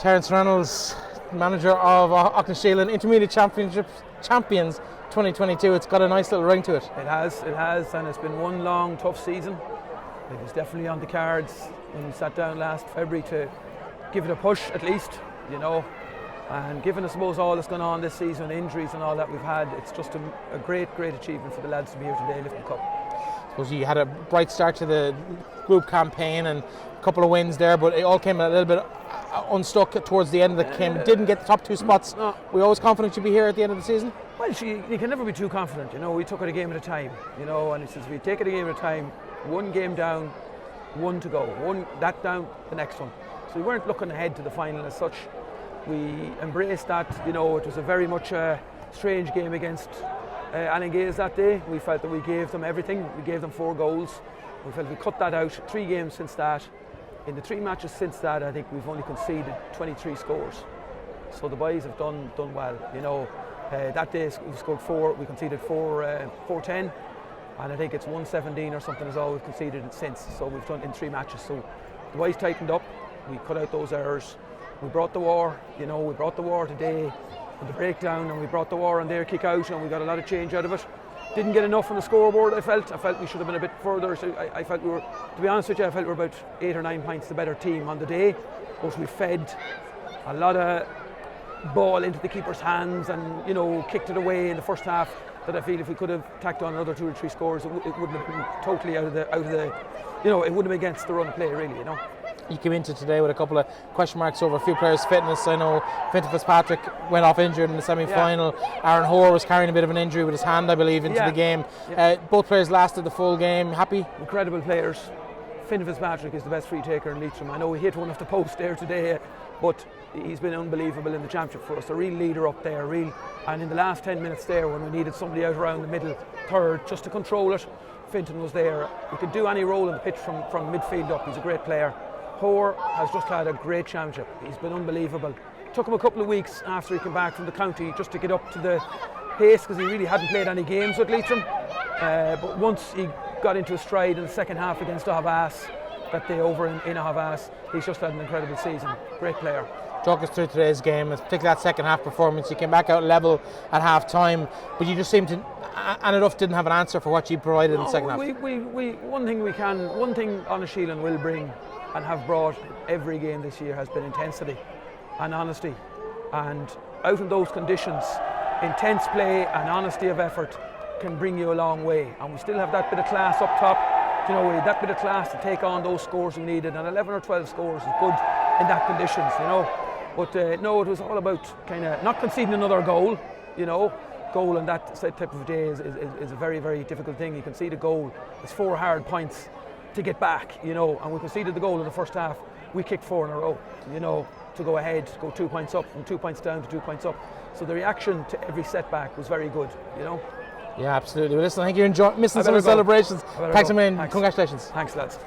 Terence Reynolds, manager of Aughnasheelin Intermediate Champions 2022. It's got a nice little ring to it. It has, and it's been one long, tough season. It was definitely on the cards when we sat down last February to give it a push at least, and given, I suppose, all that's gone on this season, injuries and all that we've had, it's just a great achievement for the lads to be here today lifting the cup. I suppose you had a bright start to the group campaign and a couple of wins there, but it all came a little bit unstuck towards the end of the game. Didn't get the top two spots. No. Were you always confident you'd be here at the end of the season? Well, you can never be too confident. We took it a game at a time, and it says we take it a game at a time, one game down, one to go, one that down, the next one. So we weren't looking ahead to the final as such. We embraced that. It was a very much a strange game against Annaduff that day. We felt that we gave them everything. We gave them 4 goals. We felt we cut that out. 3 games since that. In the 3 matches since that, I think we've only conceded 23 scores. So the boys have done well. That day we scored 4. We conceded 4-10, and I think it's 1-17 or something is all we've conceded since. So we've done in 3 matches. So the boys tightened up. We cut out those errors. We brought the war. We brought the war today with the breakdown, and we brought the war on their kick out, and we got a lot of change out of it. Didn't get enough on the scoreboard. I felt we should have been a bit further. So I felt we were, to be honest with you, I felt we were about 8 or 9 points the better team on the day. But we fed a lot of ball into the keeper's hands, and kicked it away in the first half. That I feel if we could have tacked on another 2 or 3 scores, it wouldn't have been totally out of the. It wouldn't have been against the run of play really. You came into today with a couple of question marks over a few players' fitness. I know Fintan Fitzpatrick went off injured in the semi-final. Yeah. Aaron Hoare was carrying a bit of an injury with his hand, I believe, into the game. Yeah. Both players lasted the full game. Happy? Incredible players. Fintan Fitzpatrick is the best free taker in Leitrim. I know he hit one off the post there today, but he's been unbelievable in the championship for us. A real leader up there, and in the last 10 minutes there, when we needed somebody out around the middle third just to control it, Fintan was there. He could do any role in the pitch from midfield up. He's a great player. Hoare has just had a great championship. He's been unbelievable. It took him a couple of weeks after he came back from the county just to get up to the pace, because he really hadn't played any games with Leitrim. But once he got into a stride in the second half against Aughnasheelin that day over in Aughnasheelin, he's just had an incredible season. Great player. Talk us through today's game, particularly that second half performance. You came back out level at half time, but you just seemed to. Annaduff didn't have an answer for what you provided in the second half. One thing Aughnasheelin will bring and have brought every game this year has been intensity and honesty. And out in those conditions, intense play and honesty of effort can bring you a long way. And we still have that bit of class up top. We had that bit of class to take on those scores we needed. And 11 or 12 scores is good in that conditions, But no, it was all about kind of not conceding another goal, Goal in that type of day is a very, very difficult thing. You concede a goal, it's 4 hard points to get back, and we conceded the goal in the first half. We kicked 4 in a row, to go ahead, go 2 points up, from 2 points down to 2 points up. So the reaction to every setback was very good, Yeah, absolutely. Well, listen, I think you're missing some of the celebrations. Thanks a million. Thanks. Congratulations. Thanks, lads.